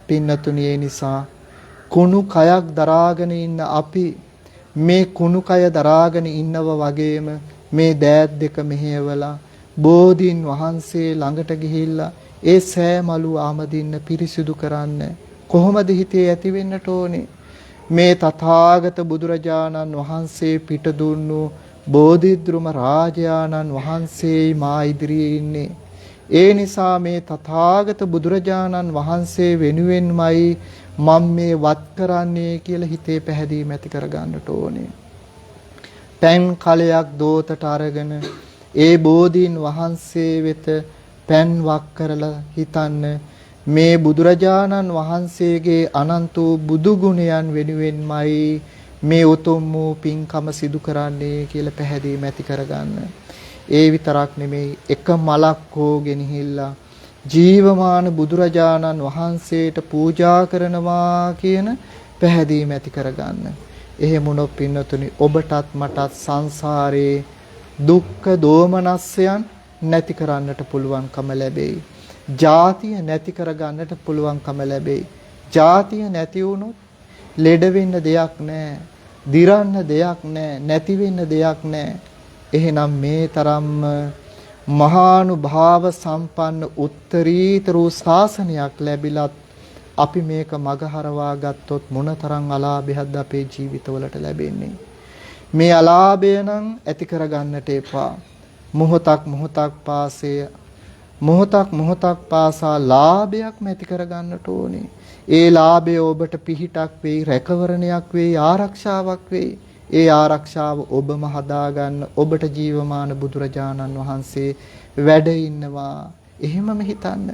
පින්නතුණි, ඒ නිසා කුණු කයක් දරාගෙන ඉන්න අපි මේ කුණු කය දරාගෙන ඉන්නව වගේම මේ දෑත් දෙක මෙහෙवला බෝධීන් වහන්සේ ළඟට ගිහිල්ලා ඒ සෑමලු ආමදින්න පිරිසිදු කරන්න කොහොමද හිතේ ඇති වෙන්නට ඕනේ? මේ තථාගත බුදුරජාණන් වහන්සේ පිට දුන්නු බෝධිද්රුම රාජානන් වහන්සේ මා ඉදිරියේ ඉන්නේ. ඒ නිසා මේ තථාගත බුදුරජාණන් වහන්සේ වෙනුවෙන්මයි මම මේ වත් කරන්නේ කියලා හිතේ පැහැදීම ඇති කරගන්නට ඕනේ. පෑන් කලයක් දෝතට අරගෙන ඒ බෝධීන් වහන්සේ වෙත පෑන් වක් කරලා හිතන්න මේ බුදුරජාණන් වහන්සේගේ අනන්ත වූ බුදු ගුණයන් වෙනුවෙන්මයි මේ උතුම් වූ පින්කම සිදු කරන්නේ කියලා පැහැදීම ඇති කරගන්න. ඒ විතරක් නෙමෙයි, එක මලක් හෝ ගෙනහිල්ලා ජීවමාන බුදුරජාණන් වහන්සේට පූජා කරනවා කියන පැහැදීම ඇති කරගන්න. එහෙම වුණොත් පින්නතුනි, ඔබටත් මටත් සංසාරේ දුක්ඛ දෝමනස්යන් නැති කරන්නට පුළුවන්කම ලැබෙයි. ජාතිය නැති කරගන්නට පුළුවන්කම ලැබෙයි. ජාතිය නැති වුණොත් ලෙඩ වෙන්න දෙයක් නැහැ, දිරන්න දෙයක් නැහැ, නැති වෙන්න දෙයක් නැහැ. එහෙනම් මේ තරම්ම මහානුභාව සම්පන්න උත්තරීතර වූ ශාසනයක් ලැබිලත් අපි මේක මගහරවා ගත්තොත් මොනතරම් අලාභයක්ද අපේ ජීවිතවලට ලැබෙන්නේ. මේ අලාභය නම් ඇති කරගන්නට එපා. මොහොතක් පාසා ලාභයක්ම ඇති කරගන්නට ඕනේ. ඒ ලාභය ඔබට පිහිටක් වෙයි, රැකවරණයක් වෙයි, ආරක්ෂාවක් වෙයි. ඒ ආරක්ෂාව ඔබම හදාගන්න. ඔබට ජීවමාන බුදුරජාණන් වහන්සේ වැඩ ඉන්නවා. එහෙමම හිතන්න.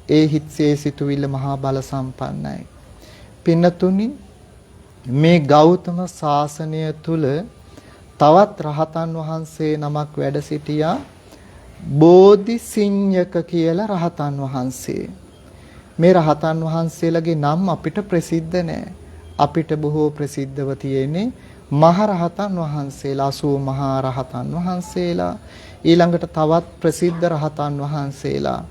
ඒ හිත්සේ සිතුවිල්ල මහා බල සම්පන්නයි. පින්නතුනි, මේ ගෞතම සාසනය තුල තවත් රහතන් වහන්සේ නමක් වැඩ සිටියා. බෝධිසිඤ්ඤක කියලා රහතන් වහන්සේ. මේ රහතන් වහන්සේලාගේ නම් අපිට ප්‍රසිද්ධ නැහැ. අපිට බොහෝ ප්‍රසිද්ධව තියෙන්නේ මහ රහතන් වහන්සේලා, 80 මහා රහතන් වහන්සේලා, ඊළඟට තවත් ප්‍රසිද්ධ රහතන් වහන්සේලා.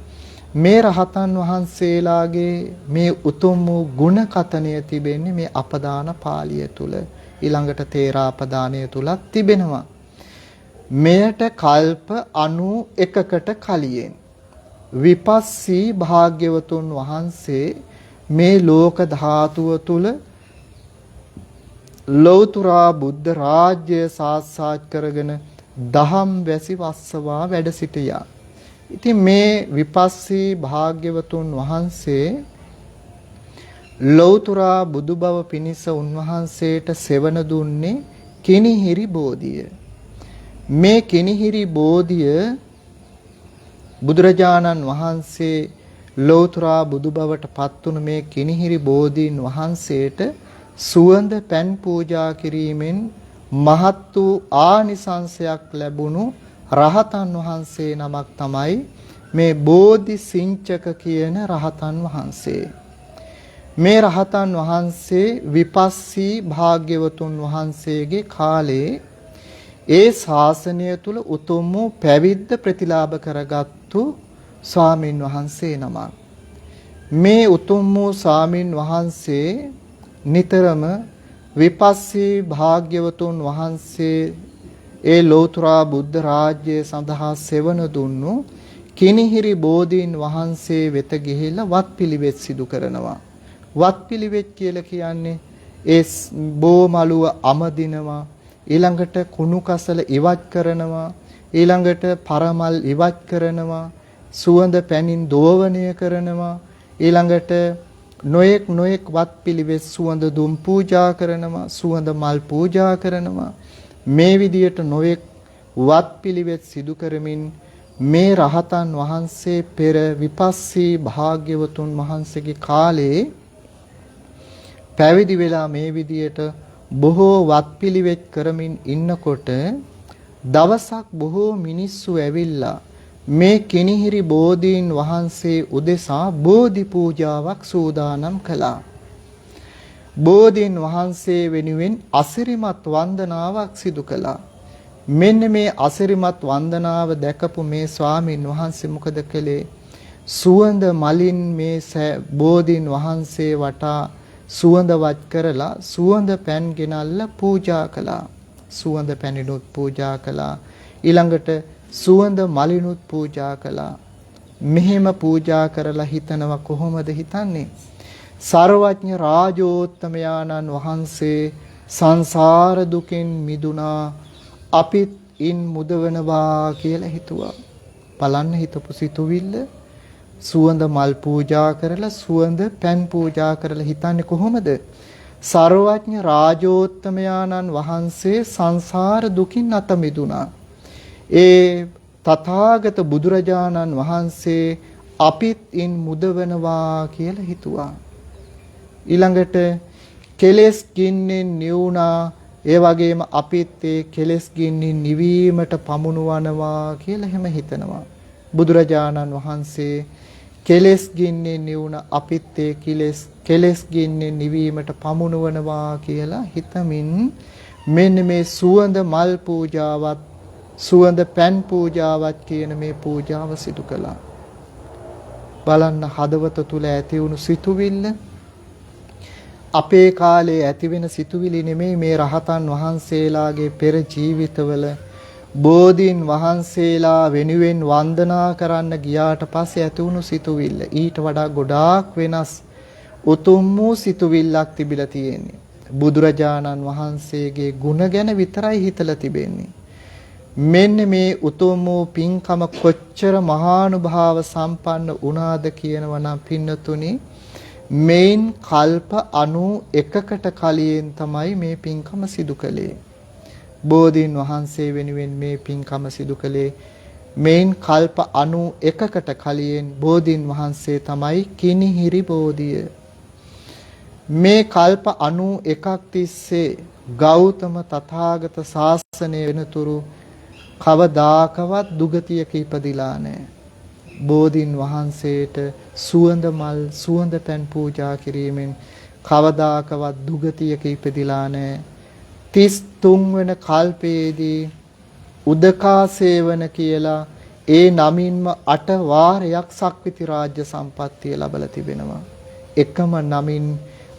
මේ රහතන් වහන්සේලාගේ මේ උතුම් වූ ගුණ කතනය තිබෙන්නේ මේ අපදාන පාළිය තුල. ඊළඟට තේරාපදානය තුලත් තිබෙනවා. මෙයට කල්ප 91කට කලින් විපස්සී භාග්‍යවතුන් වහන්සේ මේ ලෝක ධාතුව තුල ලෞතුරා බුද්ධ රාජ්‍ය සාක්ෂාත් කරගෙන දහම් වැසි වස්සවා වැඩ සිටියා. ඉතින් මේ විපස්සී භාග්‍යවතුන් වහන්සේ ලෞතුරා බුදු බව පිණිස උන්වහන්සේට සෙවණ දුන්නේ කිනිහිරි බෝධිය. මේ කිනිහිරි බෝධිය බුදුරජාණන් වහන්සේ ලෞතුරා බුදු බවට පත් වුණු මේ කිනිහිරි බෝධීන් වහන්සේට සුවඳ පැන් පූජා කිරීමෙන් මහත් වූ ආනිසංසයක් ලැබුණු රහතන් වහන්සේ නමක් තමයි මේ බෝධිසිංචක කියන රහතන් වහන්සේ. මේ රහතන් වහන්සේ විපස්සී භාග්‍යවතුන් වහන්සේගේ කාලේ ඒ ශාසනය තුල උතුම් වූ පැවිද්ද ප්‍රතිලාභ කරගත්තු ස්වාමින් වහන්සේ නමක්. මේ උතුම් වූ ස්වාමින් වහන්සේ නිතරම විපස්සී භාග්‍යවතුන් වහන්සේ ඒ ලෞතුරා බුද්ධ රාජ්‍යය සඳහා සෙවණ දුන්නු කිනිහිරි බෝධීන් වහන්සේ වෙත ගිහිල්ලා වත්පිළිවෙත් සිදු කරනවා. වත්පිළිවෙත් කියලා කියන්නේ ඒ බෝමලුව අමදිනවා, ඊළඟට කුණු කසල ඉවත් කරනවා, ඊළඟට පරමල් ඉවත් කරනවා, සුවඳ පැනින් දෝවණය කරනවා, ඊළඟට නොයෙක් වත්පිළිවෙත් සුවඳ දුම් පූජා කරනවා, සුවඳ මල් පූජා කරනවා. මේ විදියට නොයෙක් වත්පිළිවෙත් සිදු කරමින් මේ රහතන් වහන්සේ පෙර විපස්සී භාග්‍යවතුන් වහන්සේගේ කාලේ පැවිදි වෙලා මේ විදියට බොහෝ වත්පිළිවෙත් කරමින් ඉන්නකොට දවසක් බොහෝ මිනිස්සු ඇවිල්ලා මේ කිනිහිරි බෝධීන් වහන්සේ උදෙසා බෝධි පූජාවක් සූදානම් කළා. බෝධීන් වහන්සේ වෙනුවෙන් අසිරිමත් වන්දනාවක් සිදු කළා. මෙන්න මේ අසිරිමත් වන්දනාව දැකපු මේ ස්වාමින් වහන්සේ මොකද කළේ? සුවඳ මලින් මේ බෝධීන් වහන්සේ වටා සුවඳවත් කරලා සුවඳ පැන් ගෙනල්ලා පූජා කළා. සුවඳ පැනිනුත් පූජා කළා. ඊළඟට සුවඳ මලිනුත් පූජා කළා. මෙහෙම පූජා කරලා හිතනවා කොහොමද හිතන්නේ? සර්වඥ රාජෝත්තමයාණන් වහන්සේ සංසාර දුකෙන් මිදුණා, අපිත් ඉන් මුදවනවා කියලා හිතුවා. බලන්න හිතපු සිතුවිල්ල. සුවඳ මල් පූජා කරලා සුවඳ පැන් පූජා කරලා හිතන්නේ කොහොමද? සර්වඥ රාජෝත්තමයාණන් වහන්සේ සංසාර දුකින් අත මිදුණා. ඒ තථාගත බුදුරජාණන් වහන්සේ අපිත් ඉන් මුදවනවා කියලා හිතුවා. ඊළඟට කෙලෙස් ගින්නෙන් නිවුණා, ඒ වගේම අපිත් ඒ කෙලෙස් ගින්නෙන් නිවීමට පමුණුවනවා කියලා හැම හිතනවා. බුදුරජාණන් වහන්සේ කෙලෙස් ගින්නෙන් නිවුණ අපිත් ඒ කෙලෙස් ගින්නෙන් නිවීමට පමුණුවනවා කියලා හිතමින් මෙන්න මේ සුවඳ මල් පූජාවත් සුවඳ පැන් පූජාවත් කියන මේ පූජාව සිදු කළා. බලන්න හදවත තුල ඇති වුණු සිතුවිල්ල අපේ කාලේ ඇති වෙන සිතුවිලි නෙමෙයි. මේ රහතන් වහන්සේලාගේ පෙර ජීවිතවල බෝධීන් වහන්සේලා වෙනුවෙන් වන්දනා කරන්න ගියාට පස්සේ ඇති වුණු සිතුවිල්ල ඊට වඩා ගොඩාක් වෙනස් උතුම් වූ සිතුවිල්ලක් තිබිලා තියෙන්නේ. බුදුරජාණන් වහන්සේගේ ගුණ ගැන විතරයි හිතලා තිබෙන්නේ. මෙන්න මේ උතුම් වූ පින්කම කොච්චර මහානුභාව සම්පන්න වුණාද කියනවා නම් පින්නතුනි, මේන් කල්ප 91කට කලින් තමයි මේ පින්කම සිදු කළේ. බෝධීන් වහන්සේ වෙනුවෙන් මේ පින්කම සිදු කළේ මේන් කල්ප 91කට කලින් බෝධීන් වහන්සේ තමයි කිනිහිරි බෝධිය. මේ කල්ප 91ක් තිස්සේ ගෞතම තථාගත ශාසනය වෙනතුරු කවදාකවත් දුගතියක ඉපදිලා නැහැ. බෝධීන් වහන්සේට සුවඳ මල් සුවඳ පැන් පූජා කිරීමෙන් කවදාකවත් දුගතියක ඉපදිලා නැහැ. 33 වෙනි කල්පයේදී උදකා සේවන කියලා ඒ නමින්ම 8 වාරයක් සක්විති රාජ්‍ය සම්පත්තිය ලැබලා තිබෙනවා. එකම නමින්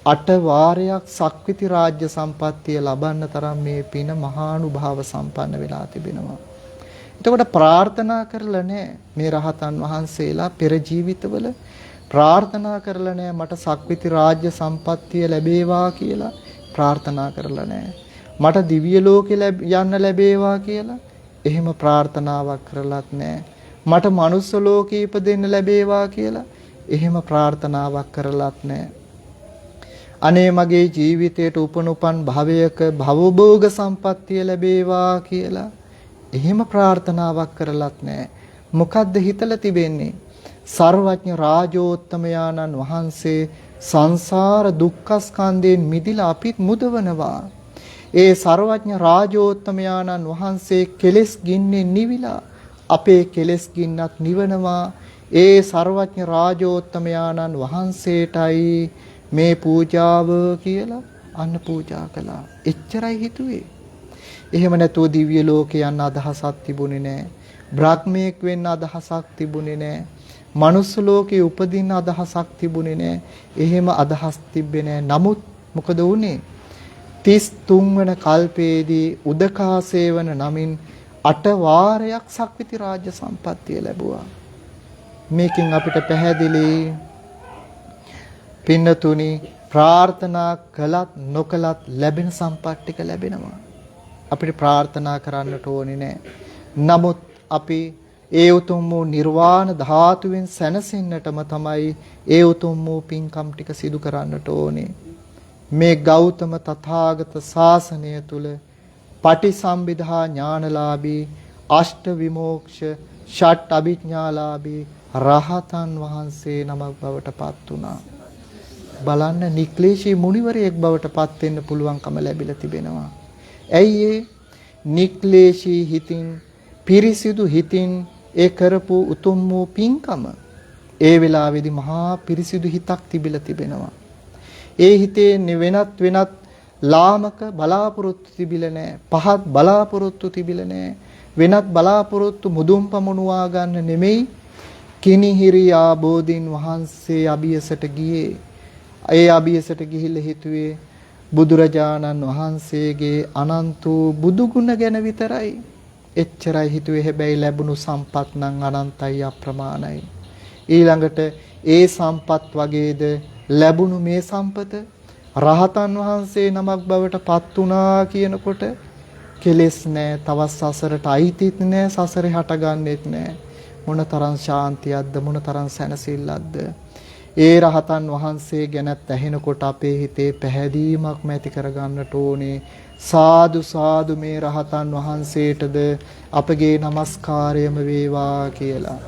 8 වාරයක් සක්විති රාජ්‍ය සම්පත්තිය ලබන්න තරම් මේ පින මහානුභාව සම්පන්න වෙලා තිබෙනවා. එතකොට ප්‍රාර්ථනා කරලා නැහැ මේ රහතන් වහන්සේලා පෙර ජීවිතවල ප්‍රාර්ථනා කරලා නැහැ මට සක්විති රාජ්‍ය සම්පත්තිය ලැබේවා කියලා ප්‍රාර්ථනා කරලා නැහැ. මට දිව්‍ය ලෝකෙ යන්න ලැබේවා කියලා එහෙම ප්‍රාර්ථනාවක් කරලත් නැහැ. මට මනුස්ස ලෝකෙ ඉපදෙන්න ලැබේවා කියලා එහෙම ප්‍රාර්ථනාවක් කරලත් නැහැ. අනේ මගේ ජීවිතයට උපනුපන් භවයක භවභෝග සම්පත්තිය ලැබේවා කියලා එහෙම ප්‍රාර්ථනාවක් කරලත් නැහැ. මොකද්ද හිතලා තිබෙන්නේ? සර්වඥ රාජෝත්තමයාණන් වහන්සේ සංසාර දුක්ඛ ස්කන්ධයෙන් මිදිලා අපිත් මුදවනවා. ඒ සර්වඥ රාජෝත්තමයාණන් වහන්සේ කෙලෙස් ගින්නෙන් නිවිලා අපේ කෙලෙස් ගින්නත් නිවනවා. ඒ සර්වඥ රාජෝත්තමයාණන් වහන්සේටයි මේ පූජාව කියලා අන්න පූජා කළා. එච්චරයි හිතුවේ. එහෙම නැතුව දිව්‍ය ලෝකේ යන්න අදහසක් තිබුණේ නැහැ. බ්‍රහ්මයෙක් වෙන්න අදහසක් තිබුණේ නැහැ. මනුස්ස ලෝකේ උපදින්න අදහසක් තිබුණේ නැහැ. එහෙම අදහස් තිබ්බේ නැහැ. නමුත් මොකද වුනේ? 33 වෙනි කල්පයේදී උදකා සේවන නමින් 8 වාරයක් සක්විති රාජ්‍ය සම්පත්තිය ලැබුවා. මේකෙන් අපිට පැහැදිලි පින්නතුනි ප්‍රාර්ථනා කළත් නොකළත් ලැබෙන සම්පත් ටික ලැබෙනවා. අපිට ප්‍රාර්ථනා කරන්නට ඕනේ නැහැ. නමුත් අපි ඒ උතුම් වූ නිර්වාණ ධාතුවෙන් සැනසෙන්නටම තමයි ඒ උතුම් වූ පින්කම් ටික සිදු කරන්නට ඕනේ. මේ ගෞතම තථාගත ශාසනය තුල පටිසම්භිදා ඥානලාභී අෂ්ට විමෝක්ෂ ෂට් අභිඥාලාභී රහතන් වහන්සේ නමක් බවට පත් වුණා. බලන්න නික්ලේශී මුනිවරයෙක් බවට පත් වෙන්න පුළුවන්කම ලැබිලා තිබෙනවා. ඇයි ඒ නික්ලේශී හිතින් පිරිසිදු හිතින් ඒ කරපු උතුම් වූ පින්කම ඒ වෙලාවේදී මහා පිරිසිදු හිතක් තිබිලා තිබෙනවා. ඒ හිතේ වෙනත් ලාමක බලාපොරොත්තු තිබිලා නැහැ. පහත් බලාපොරොත්තු තිබිලා නැහැ. වෙනත් බලාපොරොත්තු මුදුන් පමුණුවා ගන්න නෙමෙයි කිනිහිරියා බෝධීන් වහන්සේ අභියසට ගියේ. ඒ අභියසට ගිහිල්ලා හිතුවේ බුදුරජාණන් වහන්සේගේ අනන්ත බුදු ගුණ ගැන විතරයි. එච්චරයි හිතුවේ. හැබැයි ලැබුණු සම්පත් නම් අනන්තයි අප්‍රමාණයි. ඊළඟට ඒ සම්පත් වගේද ලැබුණු මේ සම්පත රහතන් වහන්සේ නමක් බවට පත් වුණා කියනකොට කෙලෙස් නැහැ, තවත් සසරට අයිතිත් නැහැ, සසරේ හටගන්නෙත් නැහැ. මොනතරම් ශාන්තියක්ද, මොනතරම් සැනසෙල්ලක්ද. ඒ රහතන් වහන්සේ ගැනත් ඇහෙනකොට අපේ හිතේ පැහැදීමක් ඇති කරගන්නට ඕනේ. සාදු සාදු මේ රහතන් වහන්සේටද අපගේ নমස්කාරයම වේවා කියලා.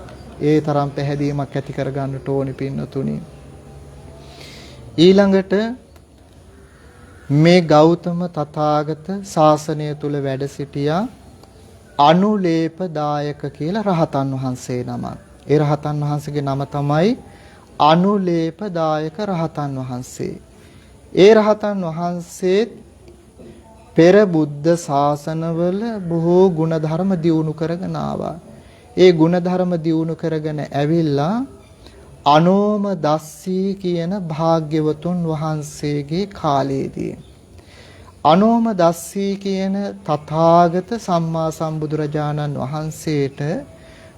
ඒ තරම් පැහැදීමක් ඇති කරගන්නට ඕනේ පින්නතුනි. ඊළඟට මේ ගෞතම තථාගත ශාසනය තුල වැඩ සිටියා අනුලේපදායක කියලා රහතන් වහන්සේ නමක්. ඒ රහතන් වහන්සේගේ නම තමයි අනුලේපදායක රහතන් වහන්සේ. ඒ රහතන් වහන්සේ පෙර බුද්ධ ශාසනවල බොහෝ ගුණධර්ම දියුණු කරගෙන ආවා. ඒ ගුණධර්ම දියුණු කරගෙන ඇවිල්ලා අනෝම දස්සී කියන භාග්‍යවතුන් වහන්සේගේ කාලයේදී අනෝම දස්සී කියන තථාගත සම්මා සම්බුදුරජාණන් වහන්සේට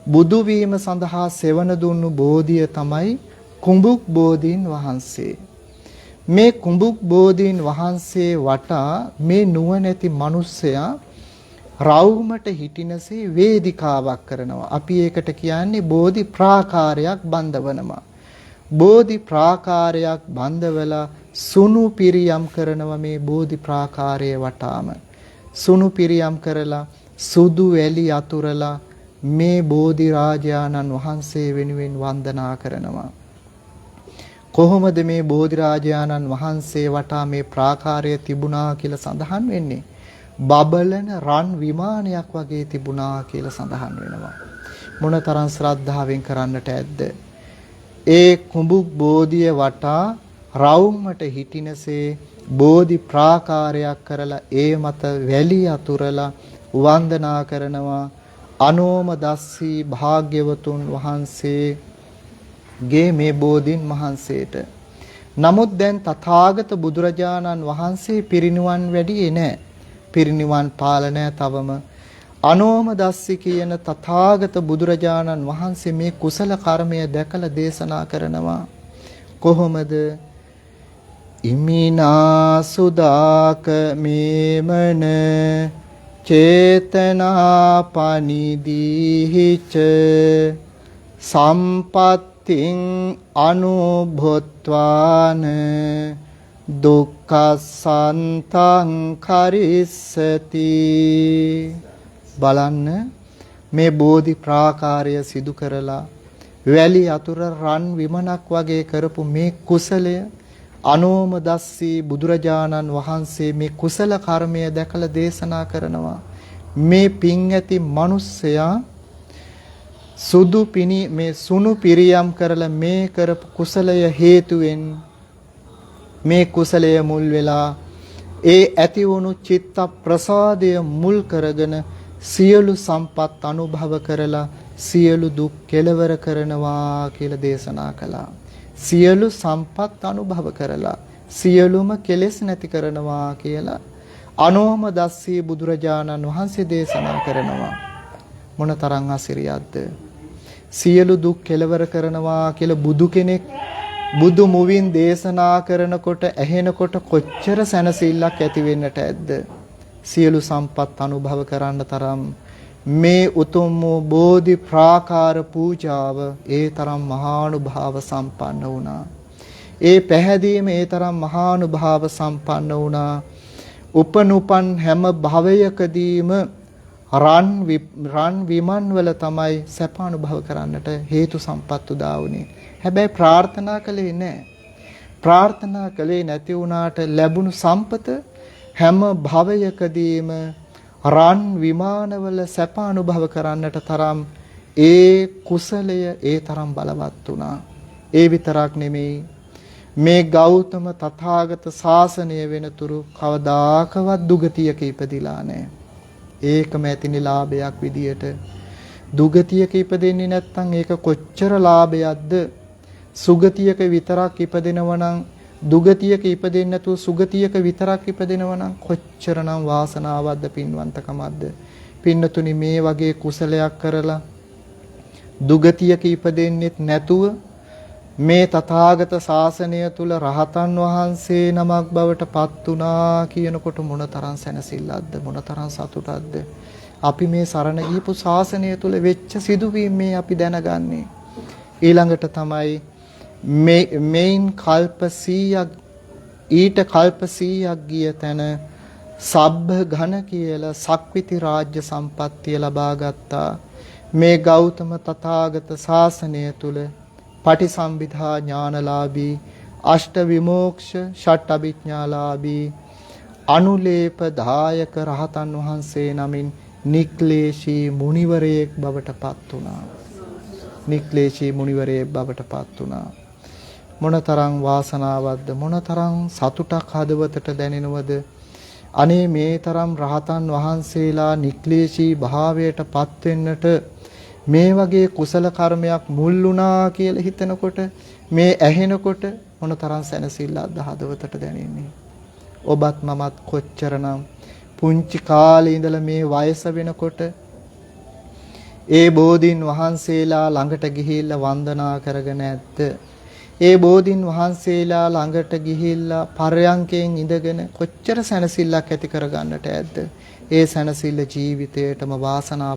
බුදු වීම සඳහා සෙවණ දුන්නු බෝධිය තමයි කුඹුක් බෝධීන් වහන්සේ. මේ කුඹුක් බෝධීන් වහන්සේ වටා මේ නුවණැති මිනිස්සයා රවුමට හිටිනසේ වේදිකාවක් කරනවා. අපි ඒකට කියන්නේ බෝධි ප්‍රාකාරයක් බඳවනවා. බෝධි ප්‍රාකාරයක් බඳවලා සුණු පිරියම් කරනවා මේ බෝධි ප්‍රාකාරයේ වටාම. සුණු පිරියම් කරලා සුදු වැලි අතුරලා මේ බෝධි රාජානන් වහන්සේ වෙනුවෙන් වන්දනා කරනවා. කොහොමද මේ බෝධි රාජානන් වහන්සේ වටා මේ ප්‍රාකාරය තිබුණා කියලා සඳහන් වෙන්නේ? බබලන රන් විමානයක් වගේ තිබුණා කියලා සඳහන් වෙනවා. මොනතරම් ශ්‍රද්ධාවෙන් කරන්නට ඇද්ද? ඒ කුඹුක් බෝධිය වටා රවුමට හිටිනසේ බෝධි ප්‍රාකාරයක් කරලා ඒ මත වැලි අතුරලා වන්දනා කරනවා අනෝම දස්සී භාග්‍යවතුන් වහන්සේගේ මේ බෝධීන් වහන්සේට. නමුත් දැන් තථාගත බුදුරජාණන් වහන්සේ පිරිනිවන් වැඩියේ නැහැ. පිරිනිවන් පාලනය තවම අනෝම දස්සි කියන තථාගත බුදුරජාණන් වහන්සේ මේ කුසල කර්මය දැකලා දේශනා කරනවා. කොහොමද? ඉමිනා සුදාක මේමන චේතනා පනිදීහිච සම්පත්තිං අනුභොත්වාන දුක්ඛසන්තං කරිස්සති. බලන්න මේ බෝධි ප්‍රාකාරය සිදු කරලා වැලි අතුර රන් විමනක් වගේ කරපු මේ කුසලය අනෝම දස්සී බුදුරජාණන් වහන්සේ මේ කුසල කර්මය දැකලා දේශනා කරනවා. මේ පින් ඇති මිනිස්සයා මේ සුණු පිරියම් කරලා මේ කරපු කුසලය හේතුවෙන් මේ කුසලය මුල් වෙලා ඒ ඇති වුණු චිත්ත ප්‍රසාදය මුල් කරගෙන සියලු සම්පත් අනුභව කරලා සියලු දුක් කෙලවර කරනවා කියලා දේශනා කළා. සියලු සම්පත් අනුභව කරලා සියලුම කෙලෙස් නැති කරනවා කියලා අනෝම දස්සී බුදුරජාණන් වහන්සේ දේශනා කරනවා. මොනතරම් අසිරියක්ද? සියලු දුක් කෙලවර කරනවා කියලා බුදු කෙනෙක් බුදු මුවින් දේශනා කරනකොට ඇහෙනකොට කොච්චර සැනසෙල්ලක් ඇති වෙන්නට ඇද්ද? සියලු සම්පත් අනුභව කරන්න තරම් මේ උතුම් වූ බෝධි ප්‍රාකාර පූජාව ඒ තරම් මහානුභාව සම්පන්න වුණා. ඒ පැහැදීම ඒ තරම් මහානුභාව සම්පන්න වුණා. උපනුපන් හැම භවයකදීම රන් විමන් වල තමයි සැප අනුභව කරන්නට හේතු සම්පත් උදා වුණේ. හැබැයි ප්‍රාර්ථනා කළේ නැහැ. ප්‍රාර්ථනා කළේ නැති වුණාට ලැබුණු සම්පත හැම භවයකදීම රන් විමානවල සැප අනුභව කරන්නට තරම් ඒ කුසලය ඒ තරම් බලවත් වුණා. ඒ විතරක් නෙමෙයි මේ ගෞතම තථාගත ශාසනය වෙනතුරු කවදාකවත් දුගතියක ඉපදිලා නැහැ. ඒකම ඇතිනේ ලාභයක් විදියට. දුගතියක ඉපදෙන්නේ නැත්නම් ඒක කොච්චර ලාභයක්ද? සුගතියක විතරක් ඉපදෙනවා නම් දුගතියක ඉපදෙන්නේ නැතුව සුගතියක විතරක් ඉපදෙනවා නම් කොච්චරනම් වාසනාවක්ද පින්වන්තකමක්ද? පින්නතුනි මේ වගේ කුසලයක් කරලා දුගතියක ඉපදෙන්නෙත් නැතුව මේ තථාගත ශාසනය තුල රහතන් වහන්සේ නමක් බවට පත් වුණා කියනකොට මොනතරම් සැනසෙල්ලක්ද මොනතරම් සතුටක්ද? අපි මේ සරණ ගියපු ශාසනය තුල වෙච්ච සිදුවීම් මේ අපි දැනගන්නේ. ඊළඟට තමයි මේන් කල්ප 100ක් ඊට කල්ප 100ක් ගිය තැන සබ්බ ඝන කියලා සක්විති රාජ්‍ය සම්පත්තිය ලබා ගත්තා. මේ ගෞතම තථාගත ශාසනය තුල පටිසම්භිදා ඥානලාභී අෂ්ට විමෝක්ෂ ෂට් අභිඥාලාභී අනුලේප දායක රහතන් වහන්සේ නමින් නික්ලේශී මුනිවරයෙක් බවට පත් වුණා. නික්ලේශී මුනිවරයෙක් බවට පත් වුණා. මොනතරම් වාසනාවක්ද මොනතරම් සතුටක් හදවතට දැනෙනවද? අනේ මේ තරම් රහතන් වහන්සේලා නික්ලේශී භාවයට පත් වෙන්නට මේ වගේ කුසල කර්මයක් මුල් වුණා කියලා හිතනකොට මේ ඇහෙනකොට මොනතරම් සැනසෙල්ලක්ද හදවතට දැනෙන්නේ. ඔබත් මමත් කොච්චරනම් පුංචි කාලේ ඉඳලා මේ වයස වෙනකොට ඒ බෝධීන් වහන්සේලා ළඟට ගිහිල්ලා වන්දනා කරගෙන ඇත්ද? ඒ බෝධීන් වහන්සේලා ළඟට ගිහිල්ලා පරයන්කෙන් ඉඳගෙන කොච්චර සැනසෙල්ලක් ඇති කරගන්නට ඇද්ද? ඒ සැනසෙල්ල ජීවිතේටම වාසනාව